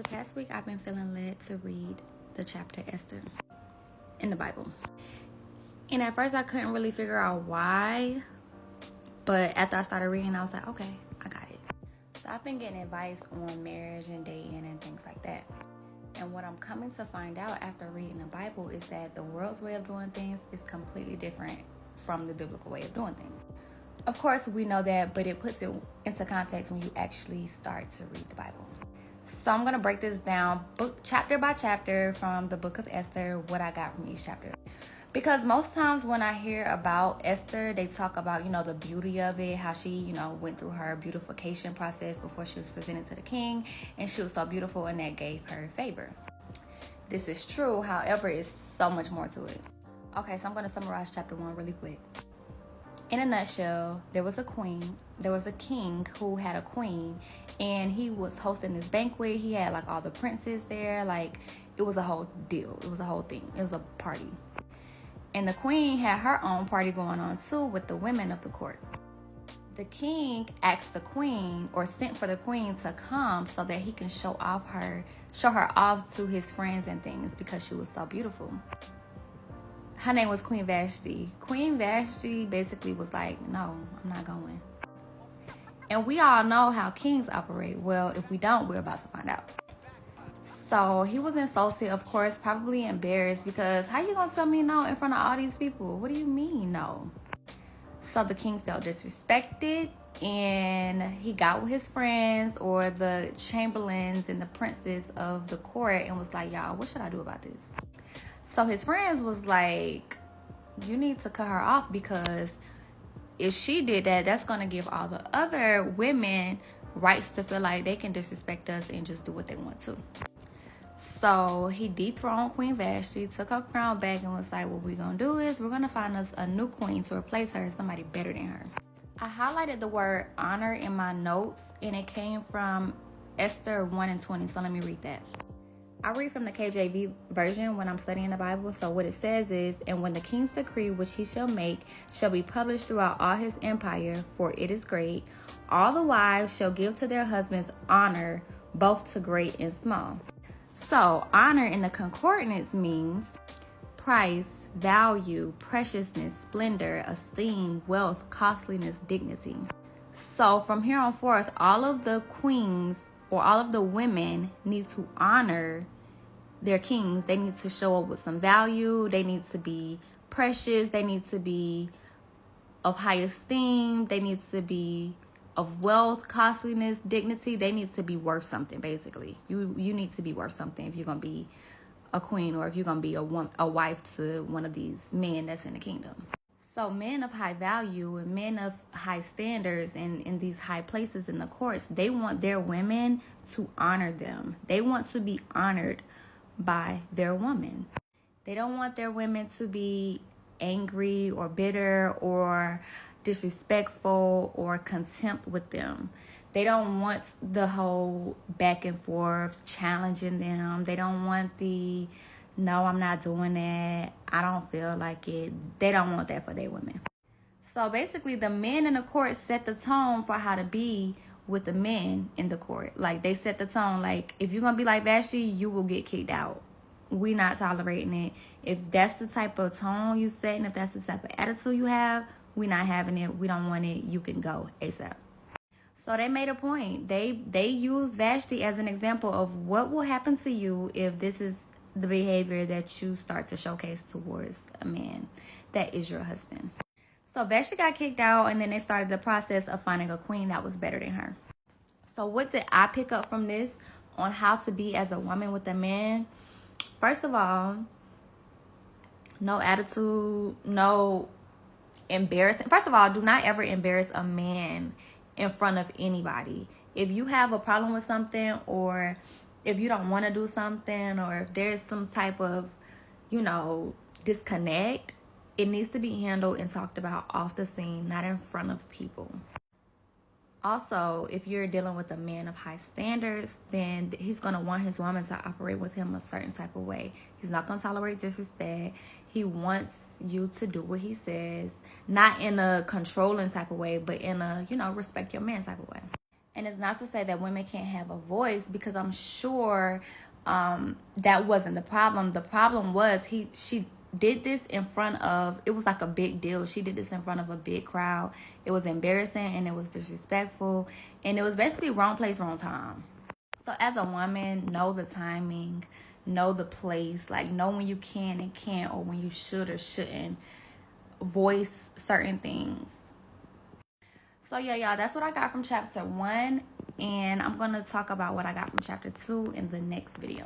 the past week, I've been feeling led to read the chapter Esther in the Bible. And at first, I couldn't really figure out why. But after I started reading, I was like, okay, I got it. So I've been getting advice on marriage and dating and things like that. And what I'm coming to find out after reading the Bible is that the world's way of doing things is completely different from the biblical way of doing things. Of course, we know that, but it puts it into context when you actually start to read the Bible. So I'm going to break this down chapter by chapter from the book of Esther, what I got from each chapter. Because most times when I hear about Esther, they talk about, the beauty of it, how she, went through her beautification process before she was presented to the king, and she was so beautiful, and that gave her favor. This is true, however, it's so much more to it. Okay, so I'm going to summarize chapter 1 really quick. In a nutshell, there was a king who had a queen, and he was hosting this banquet. He had all the princes there. It was a whole deal. It was a whole thing. It was a party. And the queen had her own party going on too with the women of the court. The king asked the queen, or sent for the queen to come so that he can show her off to his friends and things because she was so beautiful. Her name was Queen Vashti. Queen Vashti basically was like, no, I'm not going. And we all know how kings operate. Well, if we don't, we're about to find out. So he was insulted, of course, probably embarrassed, because how you gonna tell me no in front of all these people? What do you mean no? So the king felt disrespected, and he got with his friends or the chamberlains and the princes of the court and was like, y'all, what should I do about this? So his friends was like, you need to cut her off, because if she did that, that's going to give all the other women rights to feel like they can disrespect us and just do what they want to. So he dethroned Queen Vashti, took her crown back, and was like, what we're going to do is we're going to find us a new queen to replace her, somebody better than her. I highlighted the word honor in my notes, and it came from Esther 1:20. So let me read that. I read from the KJV version when I'm studying the Bible. So what it says is, and when the king's decree which he shall make shall be published throughout all his empire, for it is great, all the wives shall give to their husbands honor, both to great and small. So honor in the concordance means price, value, preciousness, splendor, esteem, wealth, costliness, dignity. So from here on forth, all of the queens or all of the women need to honor their kings. They need to show up with some value. They need to be precious. They need to be of high esteem. They need to be of wealth, costliness, dignity. They need to be worth something, basically. You need to be worth something if you're going to be a queen, or if you're going to be a wife to one of these men that's in the kingdom. So men of high value and men of high standards and in these high places in the courts, they want their women to honor them. They want to be honored by their woman. They don't want their women to be angry or bitter or disrespectful or contempt with them. They don't want the whole back and forth challenging them. They don't want the, no, I'm not doing that, I don't feel like it. They don't want that for their women. So basically, the men in the court set the tone for how to be with the men in the court. They set the tone. If you're going to be like Vashti, you will get kicked out. We're not tolerating it. If that's the type of tone you set, and if that's the type of attitude you have, we're not having it. We don't want it. You can go ASAP. So they made a point. They used Vashti as an example of what will happen to you if this is the behavior that you start to showcase towards a man that is your husband. So Vashti got kicked out, and then they started the process of finding a queen that was better than her. So what did I pick up from this on how to be as a woman with a man? First of all, no attitude, no embarrassing. First of all, do not ever embarrass a man in front of anybody. If you have a problem with something, or if you don't want to do something, or if there's some type of, disconnect, it needs to be handled and talked about off the scene, not in front of people. Also, if you're dealing with a man of high standards, then he's going to want his woman to operate with him a certain type of way. He's not going to tolerate disrespect. He wants you to do what he says, not in a controlling type of way, but in a, respect your man type of way. And it's not to say that women can't have a voice, because I'm sure that wasn't the problem. The problem was she did this in front of, it was like a big deal. She did this in front of a big crowd. It was embarrassing and it was disrespectful. And it was basically wrong place, wrong time. So as a woman, know the timing, know the place, like know when you can and can't, or when you should or shouldn't voice certain things. So yeah, y'all, that's what I got from chapter 1. And I'm going to talk about what I got from chapter 2 in the next video.